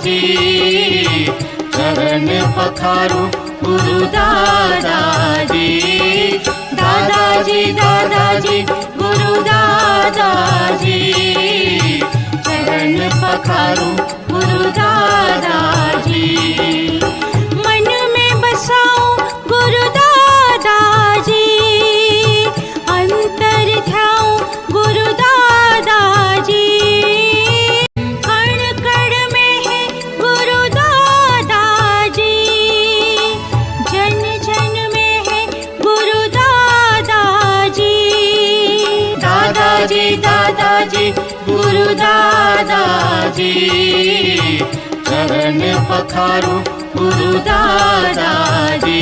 दादाजी, चरण पखारू गुरु दादाजी। दादाजी दादाजी गुरु दादाजी, चरण पखारू गुरु दादाजी। मन में बसाओ गुरु दादाजी, अंतर ध्याओ गुरु दादाजी। कण कण में है गुरु दादाजी, जन जन में है गुरु दादाजी। दादाजी दादाजी गुरु दादाजी, चरण पखारू गुरु दादाजी।